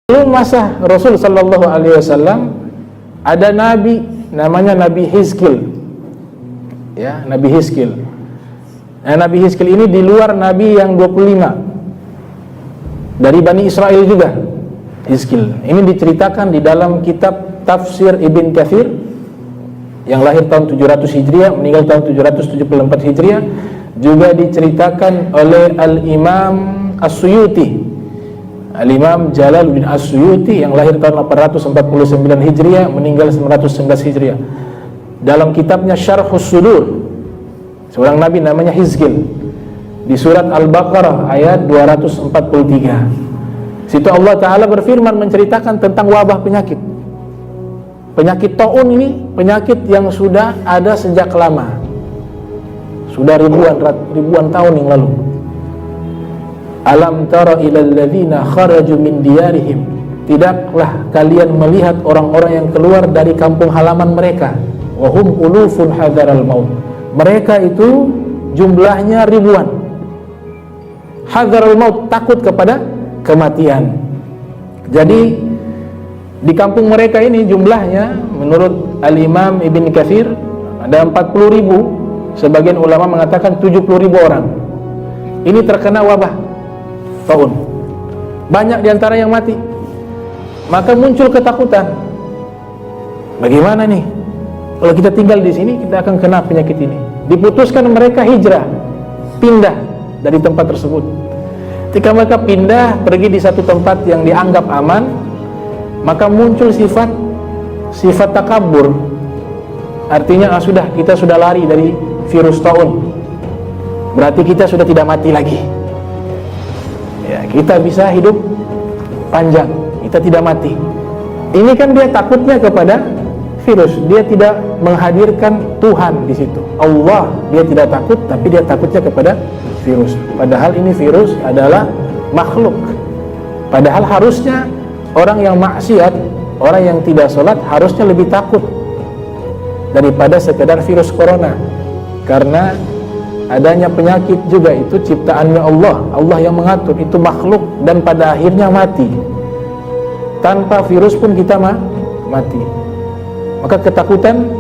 Sebelum masa Rasul sallallahu alaihi wasallam ada nabi namanya Nabi Hizkil. Ya, Nabi Hizkil. Nah, Nabi Hizkil ini di luar nabi yang 25. Dari Bani Israel juga. Hizkil. Ini diceritakan di dalam kitab Tafsir Ibn Katsir yang lahir tahun 700 Hijriah, meninggal tahun 774 Hijriah, juga diceritakan oleh Al-Imam As-Suyuti. Al-Imam Jalaluddin As-Suyuti yang lahir tahun 849 Hijriah, meninggal 911 Hijriah. Dalam kitabnya Syarhus Sudur, seorang nabi namanya Hizkil, di surat Al-Baqarah ayat 243. Situ Allah Ta'ala berfirman menceritakan tentang wabah penyakit. Penyakit taun ini penyakit yang sudah ada sejak lama, sudah ribuan tahun yang lalu. Alam tara ilal ladzina kharaju min diyarihim, tidaklah kalian melihat orang-orang yang keluar dari kampung halaman mereka, wa hum ulufun hadaral maut, mereka itu jumlahnya ribuan, hadaral maut, takut kepada kematian. Jadi di kampung mereka ini jumlahnya menurut Al-Imam Ibn Katsir ada 40.000, sebagian ulama mengatakan 70.000 orang. Ini terkena wabah taun. Banyak diantara yang mati. Maka muncul ketakutan. Bagaimana nih? Kalau kita tinggal di sini, kita akan kena penyakit ini. Diputuskan mereka hijrah, pindah dari tempat tersebut. Ketika mereka pindah, pergi di satu tempat yang dianggap aman, maka muncul sifat takabur. Artinya sudah, kita sudah lari dari virus taun. Berarti kita sudah tidak mati lagi. Ya, kita bisa hidup panjang, kita tidak mati. Ini kan dia takutnya kepada virus, dia tidak menghadirkan Tuhan di situ. Allah dia tidak takut, tapi dia takutnya kepada virus. Padahal ini virus adalah makhluk. Padahal harusnya orang yang maksiat, orang yang tidak sholat harusnya lebih takut daripada sekedar virus corona. Karena adanya penyakit juga itu ciptaannya Allah, Allah yang mengatur, itu makhluk dan pada akhirnya mati. Tanpa virus pun kita mati. Maka ketakutan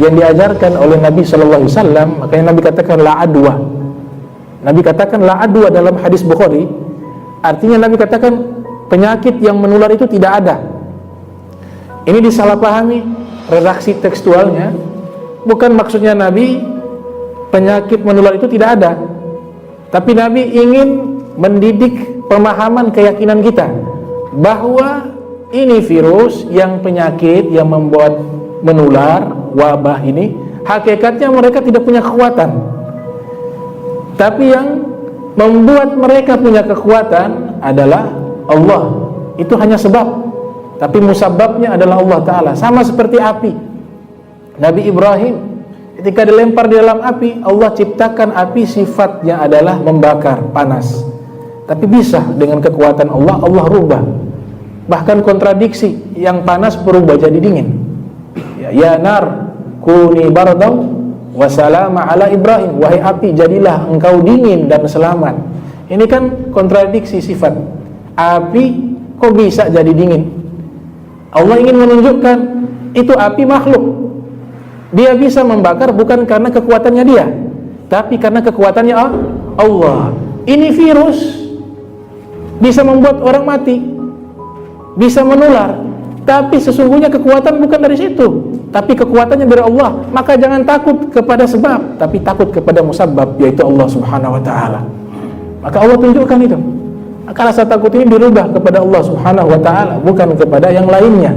yang diajarkan oleh Nabi sallallahu alaihi wasallam, makanya Nabi katakan la adwa. Nabi katakan la adwa dalam hadis Bukhari, artinya Nabi katakan penyakit yang menular itu tidak ada. Ini disalahpahami redaksi tekstualnya, bukan maksudnya Nabi penyakit menular itu tidak ada, tapi Nabi ingin mendidik pemahaman keyakinan kita bahwa ini virus yang penyakit yang membuat menular, wabah ini hakikatnya mereka tidak punya kekuatan, tapi yang membuat mereka punya kekuatan adalah Allah. Itu hanya sebab, tapi musababnya adalah Allah Ta'ala. Sama seperti api. Nabi Ibrahim ketika dilempar di dalam api, Allah ciptakan api sifatnya adalah membakar, panas. Tapi bisa dengan kekuatan Allah, Allah rubah. Bahkan kontradiksi, yang panas berubah jadi dingin. Ya nar, kuni bardau wa salama ala Ibrahim. Wahai api, jadilah engkau dingin dan selamat. Ini kan kontradiksi sifat. Api kok bisa jadi dingin? Allah ingin menunjukkan itu api makhluk. Dia bisa membakar bukan karena kekuatannya dia, tapi karena kekuatannya Allah. Ini virus bisa membuat orang mati, bisa menular, tapi sesungguhnya kekuatan bukan dari situ, tapi kekuatannya dari Allah. Maka jangan takut kepada sebab, tapi takut kepada musabab, yaitu Allah Subhanahu wa Ta'ala. Maka Allah tunjukkan itu. Maka rasa takut ini dirubah kepada Allah Subhanahu wa Ta'ala, bukan kepada yang lainnya.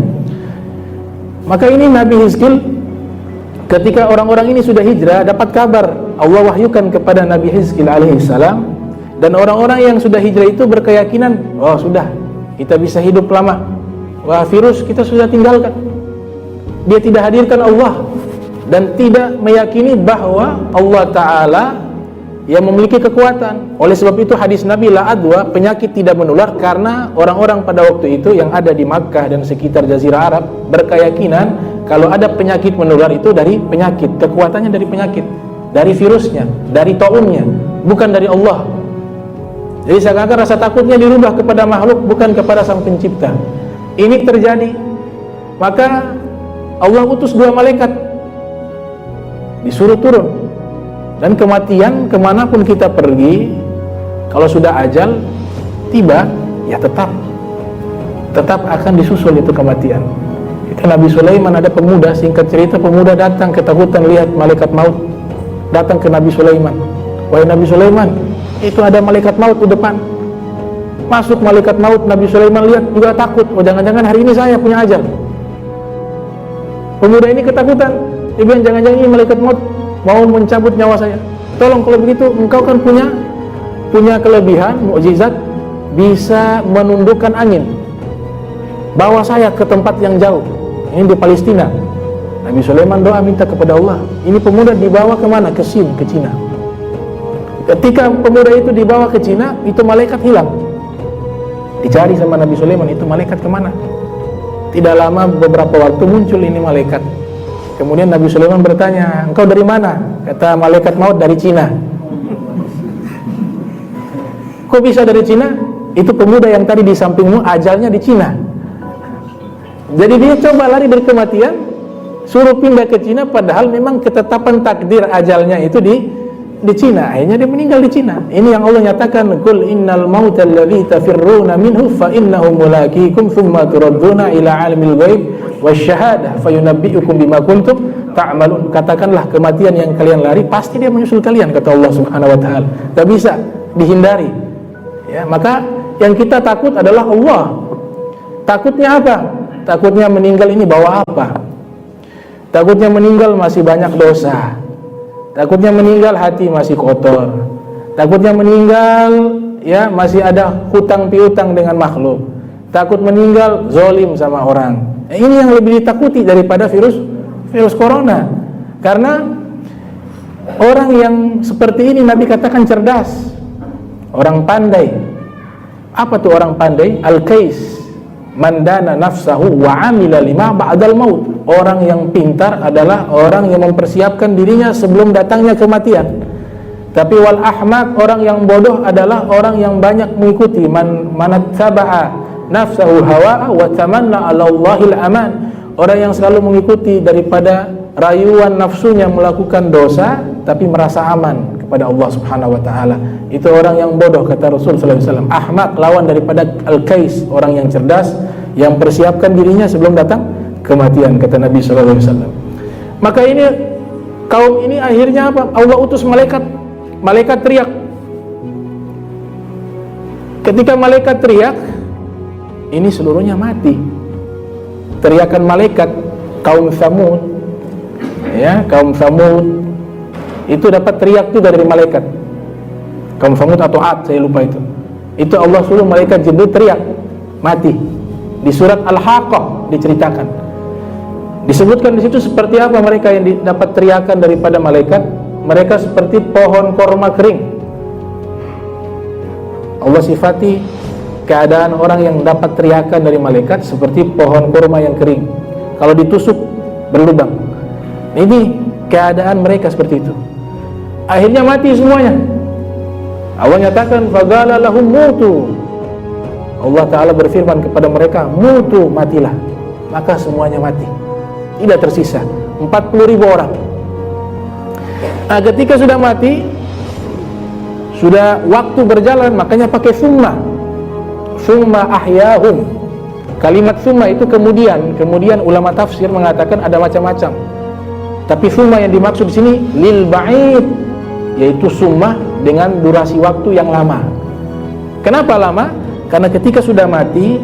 Maka ini Nabi Hizkil, ketika orang-orang ini sudah hijrah, dapat kabar, Allah wahyukan kepada Nabi Hizkil alaihissalam, dan orang-orang yang sudah hijrah itu berkeyakinan, oh sudah, kita bisa hidup lama, wah virus kita sudah tinggalkan. Dia tidak hadirkan Allah dan tidak meyakini bahwa Allah Ta'ala yang memiliki kekuatan. Oleh sebab itu hadis Nabi la adwa, penyakit tidak menular, karena orang-orang pada waktu itu yang ada di Makkah dan sekitar Jazirah Arab berkeyakinan kalau ada penyakit menular itu dari penyakit, kekuatannya dari penyakit, dari virusnya, dari taunnya, bukan dari Allah. Jadi seakan-akan rasa takutnya dirubah kepada makhluk, bukan kepada Sang Pencipta. Ini terjadi, maka Allah utus 2 malaikat, disuruh turun. Dan kematian kemanapun kita pergi, kalau sudah ajal tiba, ya tetap akan disusul itu kematian. Kita Nabi Sulaiman, ada pemuda, singkat cerita, pemuda datang ketakutan lihat malaikat maut, datang ke Nabi Sulaiman. Wahai Nabi Sulaiman, itu ada malaikat maut di depan. Masuk malaikat maut, Nabi Sulaiman lihat juga takut. Oh, jangan-jangan hari ini saya punya ajal. Pemuda ini ketakutan, dia bilang jangan-jangan ini malaikat maut mau mencabut nyawa saya. Tolong, kalau begitu engkau kan punya kelebihan, mukjizat, bisa menundukkan angin, bawa saya ke tempat yang jauh. Ini di Palestina. Nabi Sulaiman doa minta kepada Allah. Ini pemuda dibawa kemana? Ke Cina. Ketika pemuda itu dibawa ke Cina, itu malaikat hilang. Dicari sama Nabi Sulaiman, itu malaikat kemana? Tidak lama, beberapa waktu muncul ini malaikat. Kemudian Nabi Sulaiman bertanya, engkau dari mana? Kata malaikat maut, dari Cina. Kok bisa dari Cina? Itu pemuda yang tadi di sampingmu, ajalnya di Cina. Jadi dia coba lari dari kematian, suruh pindah ke Cina, padahal memang ketetapan takdir ajalnya itu di Cina. Akhirnya dia meninggal di Cina. Ini yang Allah nyatakan, qul innal mautal ladzi tafirruna minhu fa innahu mulaqikum tsumma turadduna ila alimil ghaib wasyahadah fayunabbiukum bima kuntum ta'malun. Katakanlah kematian yang kalian lari pasti dia menyusul kalian, kata Allah Subhanahu wa taala. Tidak bisa dihindari. Ya, maka yang kita takut adalah Allah. Takutnya apa? Takutnya meninggal ini bawa apa? Takutnya meninggal masih banyak dosa. Takutnya meninggal hati masih kotor. Takutnya meninggal ya masih ada hutang piutang dengan makhluk. Takut meninggal zalim sama orang. Ini yang lebih ditakuti daripada virus corona. Karena orang yang seperti ini Nabi katakan cerdas, orang pandai. Apa tuh orang pandai? Al-Kais, mandana nafsahu wa amila lima ba'dal maut. Orang yang pintar adalah orang yang mempersiapkan dirinya sebelum datangnya kematian. Tapi wal ahmaq, orang yang bodoh adalah orang yang banyak mengikuti manattaba'a nafsahu hawa'a wa tamanna 'ala Allahil aman. Orang yang selalu mengikuti daripada rayuan nafsunya melakukan dosa tapi merasa aman kepada Allah Subhanahu wa taala. Itu orang yang bodoh, kata Rasul sallallahu alaihi wasallam. Ahmaq lawan daripada al-kais, orang yang cerdas yang persiapkan dirinya sebelum datang kematian, kata Nabi sallallahu alaihi wasallam. Maka ini kaum ini akhirnya apa? Allah utus malaikat. Malaikat teriak. Ketika malaikat teriak, ini seluruhnya mati. Teriakan malaikat kaum Tsamud, ya, kaum Tsamud itu dapat teriak juga dari malaikat. Kaum Tsamud atau Ad, saya lupa itu. Itu Allah suruh malaikat Jibril teriak, mati. Di surat Al-Haqqah diceritakan. Disebutkan di situ seperti apa mereka yang dapat teriakan daripada malaikat. Mereka seperti pohon korma kering. Allah sifati keadaan orang yang dapat teriakan dari malaikat seperti pohon korma yang kering. Kalau ditusuk berlubang. Ini keadaan mereka seperti itu. Akhirnya mati semuanya. Allah nyatakan faqala lahum mutu. Allah Ta'ala berfirman kepada mereka, mutu, matilah. Maka semuanya mati, tidak tersisa 40.000 orang. Nah, ketika sudah mati, sudah waktu berjalan, makanya pakai summa ahyahum. Kalimat summa itu kemudian ulama tafsir mengatakan ada macam-macam. Tapi summa yang dimaksud di sini lil ba'id, yaitu summa dengan durasi waktu yang lama. Kenapa lama? Karena ketika sudah mati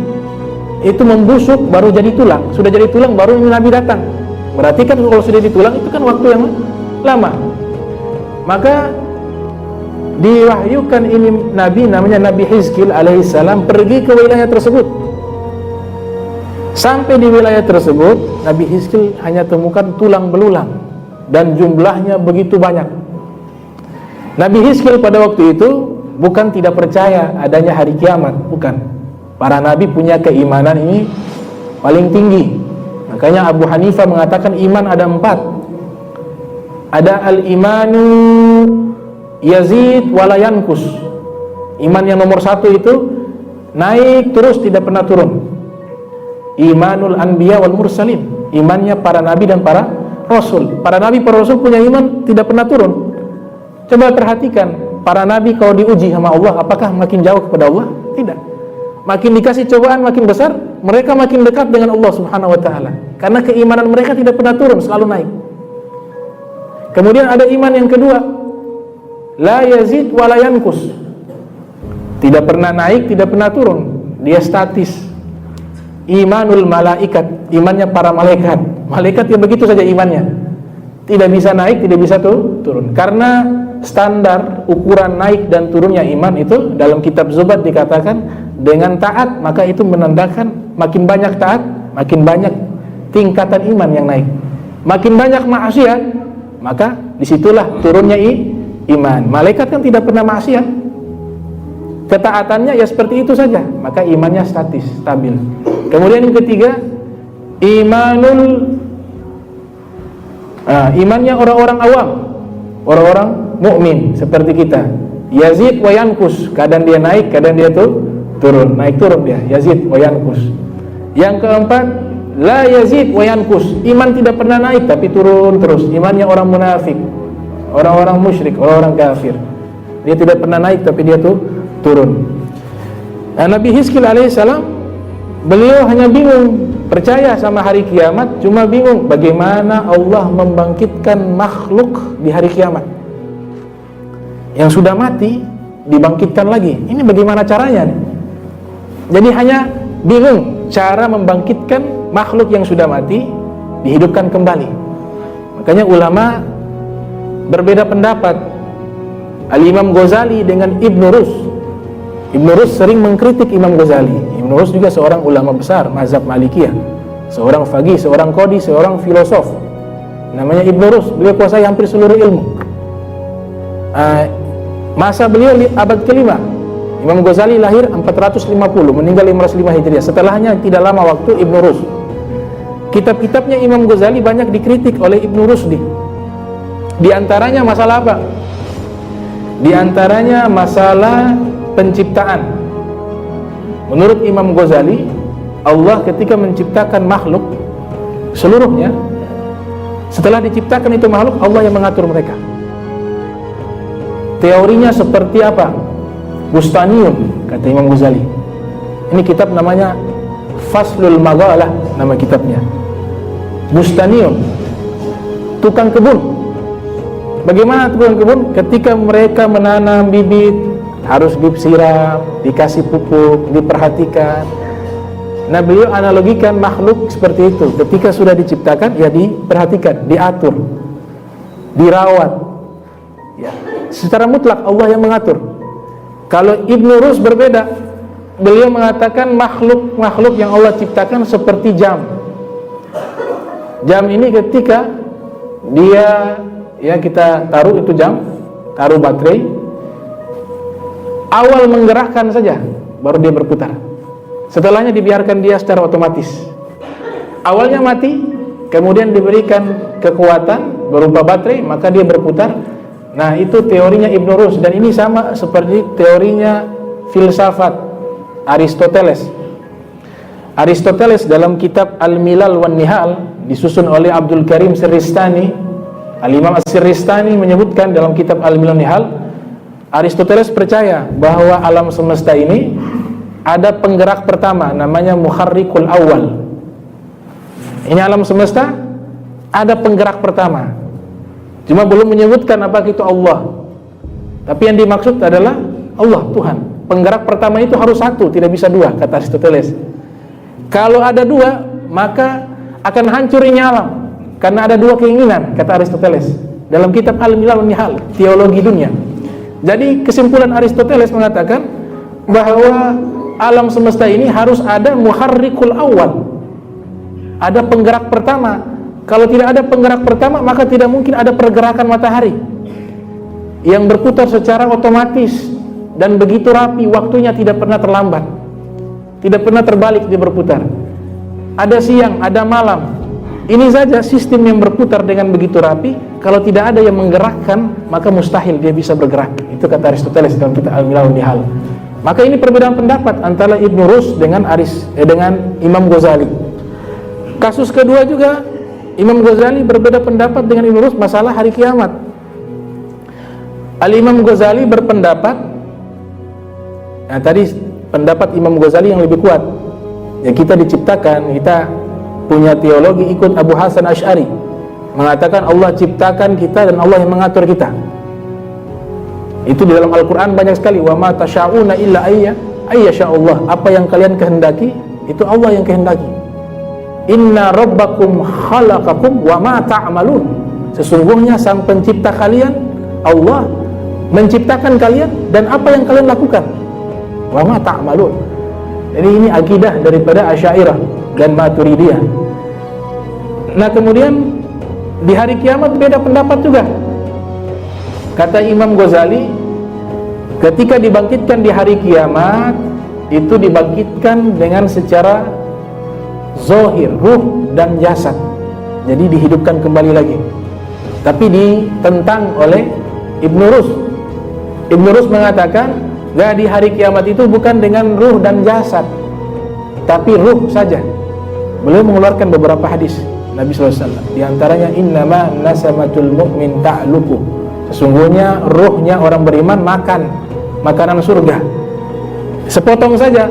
itu membusuk baru jadi tulang. Sudah jadi tulang baru ini Nabi datang. Berarti kan kalau sudah jadi tulang itu kan waktu yang lama. Maka diwahyukan ini Nabi, namanya Nabi Hizkil alaihissalam, pergi ke wilayah tersebut. Sampai di wilayah tersebut, Nabi Hizkil hanya temukan tulang belulang dan jumlahnya begitu banyak. Nabi Hizkil pada waktu itu bukan tidak percaya adanya hari kiamat, bukan. Para nabi punya keimanan ini paling tinggi. Makanya Abu Hanifah mengatakan iman ada 4. Ada al-imanu yazid wala yankus. Iman yang nomor satu itu naik terus, tidak pernah turun. Imanul anbiya wal mursalin, imannya para nabi dan para rasul. Para nabi, para rasul punya iman tidak pernah turun. Coba perhatikan, para nabi kalau diuji sama Allah, apakah makin jauh kepada Allah? Tidak. Makin dikasih cobaan makin besar, mereka makin dekat dengan Allah Subhanahu wa taala. Karena keimanan mereka tidak pernah turun, selalu naik. Kemudian ada iman yang kedua, la yazid wa la yankus. Tidak pernah naik, tidak pernah turun. Dia statis. Imanul malaikat, imannya para malaikat. Malaikat yang begitu saja imannya. Tidak bisa naik, tidak bisa turun. Karena standar ukuran naik dan turunnya iman itu dalam kitab Zubat dikatakan dengan taat, maka itu menandakan makin banyak taat, makin banyak tingkatan iman yang naik. Makin banyak maksiat, maka disitulah turunnya iman. Malaikat kan tidak pernah maksiat, ketaatannya ya seperti itu saja, maka imannya statis, stabil. Kemudian yang ketiga, imannya orang-orang awam, orang-orang mukmin seperti kita. Yazid wa yankus, kadang dia naik, kadang dia turun, naik turun dia. Yazid wa yankus. Yang keempat, la yazid wa yankus, iman tidak pernah naik tapi turun terus. Imannya orang munafik, orang-orang musyrik, orang-orang kafir. Dia tidak pernah naik tapi dia turun. Nah, Nabi Hizkil alaihissalam, beliau hanya bingung, percaya sama hari kiamat, cuma bingung bagaimana Allah membangkitkan makhluk di hari kiamat. Yang sudah mati dibangkitkan lagi. Ini bagaimana caranya? Jadi hanya bingung cara membangkitkan makhluk yang sudah mati, dihidupkan kembali. Makanya ulama berbeda pendapat. Al-Imam Ghazali dengan Ibn Rus. Ibn Rus sering mengkritik Imam Ghazali. Ibn Rus juga seorang ulama besar mazhab Malikiyah, seorang faqih, seorang qadi, seorang filosof. Namanya Ibn Rus. Beliau kuasai hampir seluruh ilmu. Masa beliau abad kelima. Imam Ghazali lahir 450, meninggal 505 Hijriah. Setelahnya tidak lama waktu Ibn Rus. Kitab-kitabnya Imam Ghazali banyak dikritik oleh Ibn Rusdi. Di antaranya masalah apa? Di antaranya masalah penciptaan. Menurut Imam Ghazali, Allah ketika menciptakan makhluk seluruhnya, setelah diciptakan itu makhluk, Allah yang mengatur mereka. Teorinya seperti apa? Bustaniun, kata Imam Ghazali. Ini kitab namanya Faslul Maghalah, nama kitabnya. Bustaniun, tukang kebun. Bagaimana tukang kebun? Ketika mereka menanam bibit, harus disiram, dikasih pupuk, diperhatikan. Nah, beliau analogikan makhluk seperti itu. Ketika sudah diciptakan, ya diperhatikan, diatur, dirawat. Ya, secara mutlak Allah yang mengatur. Kalau Ibn Rus berbeda, beliau mengatakan makhluk-makhluk yang Allah ciptakan seperti jam. Jam ini ketika dia, ya kita taruh itu jam, taruh baterai, awal menggerakkan saja, baru dia berputar. Setelahnya dibiarkan dia secara otomatis. Awalnya mati, kemudian diberikan kekuatan berupa baterai, maka dia berputar. Nah, itu teorinya Ibn Rus, dan ini sama seperti teorinya filsafat Aristoteles. Aristoteles dalam kitab Al-Milal wan Nihal, disusun oleh Abdul Karim Sirristani. Al-Imam As-Sirristani menyebutkan dalam kitab Al-Milal wan Nihal, Aristoteles percaya bahwa alam semesta ini ada penggerak pertama, namanya muharrikul awal. Ini alam semesta ada penggerak pertama, cuma belum menyebutkan apa itu Allah. Tapi yang dimaksud adalah Allah, Tuhan. Penggerak pertama itu harus satu, tidak bisa dua, kata Aristoteles. Kalau ada dua, maka akan hancur ini alam, karena ada dua keinginan, kata Aristoteles dalam kitab Al-Milal wan Nihal, teologi dunia. Jadi kesimpulan Aristoteles mengatakan bahwa alam semesta ini harus ada muharrikul awal, ada penggerak pertama. Kalau tidak ada penggerak pertama, maka tidak mungkin ada pergerakan matahari yang berputar secara otomatis dan begitu rapi, waktunya tidak pernah terlambat, tidak pernah terbalik, dia berputar. Ada siang, ada malam. Ini saja sistem yang berputar dengan begitu rapi. Kalau tidak ada yang menggerakkan, maka mustahil dia bisa bergerak. Itu kata Aristoteles dalam kitab Al-Milal wan Nihal. Maka ini perbedaan pendapat antara Ibnu Rus dengan dengan Imam Ghazali. Kasus kedua juga Imam Ghazali berbeda pendapat dengan Ibnu Rus masalah hari kiamat. Al-Imam Ghazali berpendapat, nah tadi pendapat Imam Ghazali yang lebih kuat, ya kita diciptakan, kita punya teologi ikut Abu Hasan Asy'ari, mengatakan Allah ciptakan kita dan Allah yang mengatur kita. Itu di dalam Al-Quran banyak sekali, wa ma tasyauna illa ayyasha Allah, apa yang kalian kehendaki itu Allah yang kehendaki. Inna rabbakum khalaqakum wa ma ta'malun, sesungguhnya sang pencipta kalian Allah menciptakan kalian dan apa yang kalian lakukan. Wa ma ta'malun. Jadi ini akidah daripada Asy'ariyah dan Maturidiyah. Nah kemudian di hari kiamat beda pendapat juga. Kata Imam Ghazali, ketika dibangkitkan di hari kiamat itu dibangkitkan dengan secara zahir, ruh dan jasad, jadi dihidupkan kembali lagi. Tapi ditentang oleh Ibnu Rus. Ibnu Rus mengatakan, gak, di hari kiamat itu bukan dengan ruh dan jasad, tapi ruh saja. Beliau mengeluarkan beberapa hadis Nabi SAW, di antaranya innama nasamatul mu'min ta'luku, sesungguhnya ruhnya orang beriman makan makanan surga. Sepotong saja.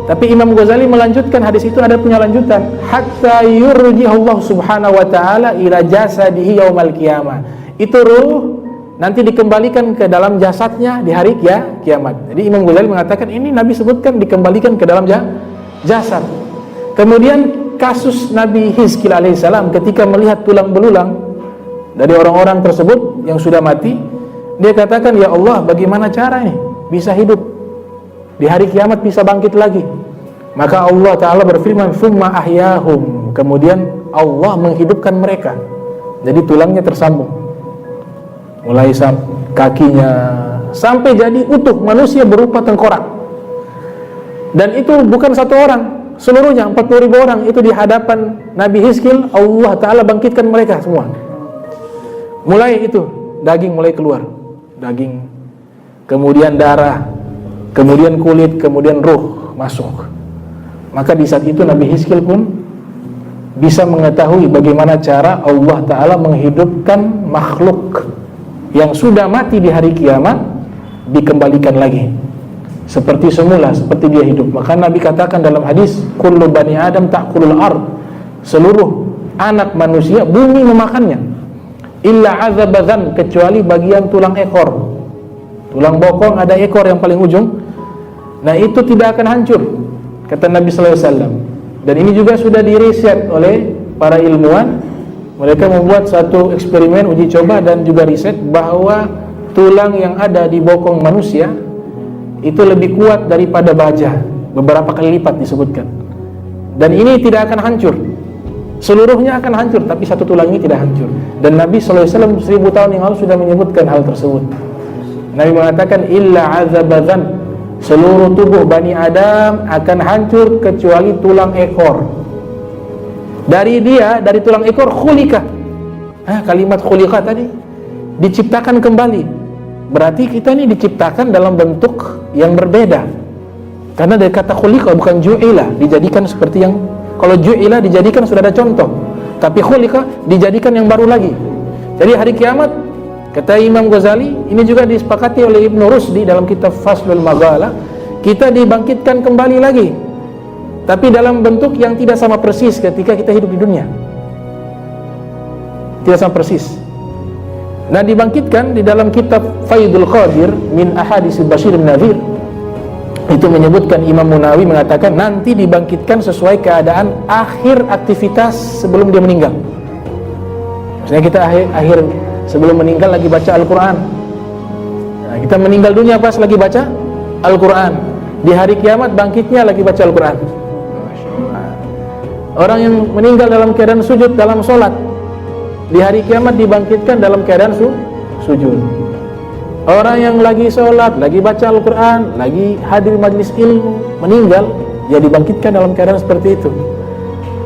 Tapi Imam Ghazali melanjutkan hadis itu, ada punya lanjutan, hatta yurji'u Allah subhanahu wa ta'ala ila jasadihi yaumal qiyamah. Itu ruh nanti dikembalikan ke dalam jasadnya di hari kiamat. Jadi Imam Ghazali mengatakan ini Nabi sebutkan dikembalikan ke dalam jasad. Kemudian kasus Nabi Hizkil alaihissalam ketika melihat tulang belulang dari orang-orang tersebut yang sudah mati, dia katakan, ya Allah, bagaimana cara ini bisa hidup di hari kiamat, bisa bangkit lagi? Maka Allah Ta'ala berfirman, summa ahyahum, kemudian Allah menghidupkan mereka. Jadi tulangnya tersambung, mulai kakinya sampai jadi utuh manusia berupa tengkorak. Dan itu bukan satu orang, seluruhnya 40.000 orang itu di hadapan Nabi Hizkil, Allah Ta'ala bangkitkan mereka semua. Mulai itu daging mulai keluar, daging, kemudian darah, kemudian kulit, kemudian ruh masuk. Maka di saat itu Nabi Hizkil pun bisa mengetahui bagaimana cara Allah Ta'ala menghidupkan makhluk yang sudah mati di hari kiamat, dikembalikan lagi seperti semula, seperti dia hidup. Maka Nabi katakan dalam hadis, kullu bani adam ta'kulul ard, seluruh anak manusia bumi memakannya, illa azabadzan, kecuali bagian tulang ekor. Tulang bokong ada ekor yang paling ujung, nah itu tidak akan hancur, kata Nabi sallallahu alaihi wasallam. Dan ini juga sudah diriset oleh para ilmuwan. Mereka membuat satu eksperimen uji coba dan juga riset bahwa tulang yang ada di bokong manusia itu lebih kuat daripada baja, beberapa kali lipat disebutkan. Dan ini tidak akan hancur, seluruhnya akan hancur, tapi satu tulang ini tidak hancur. Dan Nabi sallallahu alaihi wasallam 1000 tahun yang lalu sudah menyebutkan hal tersebut. Nabi mengatakan illa azabadzan, seluruh tubuh Bani Adam akan hancur kecuali tulang ekor. Dari tulang ekor khulika. Kalimat khulika tadi diciptakan kembali. Berarti kita ini diciptakan dalam bentuk yang berbeda. Karena dari kata khulika, bukan ju'ila, dijadikan seperti yang, kalau ju'ila dijadikan sudah ada contoh, tapi khulika dijadikan yang baru lagi. Jadi hari kiamat, kata Imam Ghazali, ini juga disepakati oleh Ibnu Rusdi dalam kitab Faslul Maghala, kita dibangkitkan kembali lagi, tapi dalam bentuk yang tidak sama persis ketika kita hidup di dunia. Tidak sama persis. Nah, dibangkitkan di dalam kitab Faidul Qadir min Ahaditsil Basyir bin Nadhir, itu menyebutkan, Imam Munawi mengatakan nanti dibangkitkan sesuai keadaan akhir aktivitas sebelum dia meninggal. Maksudnya kita akhir sebelum meninggal lagi baca Al-Quran. Nah, kita meninggal dunia pas lagi baca Al-Quran. Di hari kiamat bangkitnya lagi baca Al-Quran. Orang yang meninggal dalam keadaan sujud dalam sholat, di hari kiamat dibangkitkan dalam keadaan sujud. Orang yang lagi sholat, lagi baca Al-Quran, lagi hadir majlis ilmu, meninggal, ya dibangkitkan dalam keadaan seperti itu.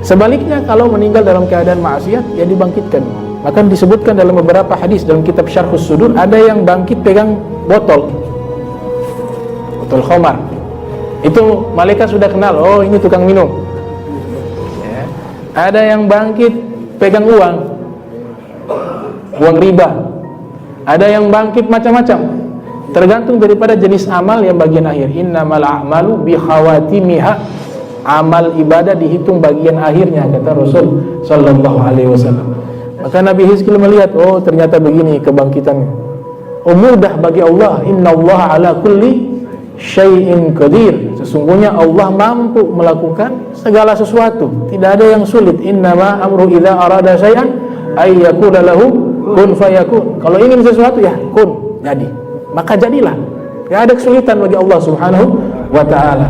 Sebaliknya, kalau meninggal dalam keadaan maksiat, ya dibangkitkan. Maka disebutkan dalam beberapa hadis dalam kitab Syarhus Sudur, ada yang bangkit pegang botol. botol khamar. Itu malaikat sudah kenal, oh ini tukang minum. Ya. Ada yang bangkit pegang uang riba. Ada yang bangkit macam-macam. Tergantung daripada jenis amal yang bagian akhir. Innamal a'malu bi khawatimiha. Amal ibadah dihitung bagian akhirnya, kata Rasul sallallahu alaihi wasallam. Maka Nabi Hizkil melihat, oh ternyata begini kebangkitannya. Oh mudah bagi Allah. Innallaha ala kulli syai'in qadir. Sesungguhnya Allah mampu melakukan segala sesuatu. Tidak ada yang sulit. Innama amru idza arada syai'an ay yaqula lahu kun fayakun. Kalau ingin sesuatu ya kun, jadi. Maka jadilah. Tidak ada kesulitan bagi Allah Subhanahu wa taala.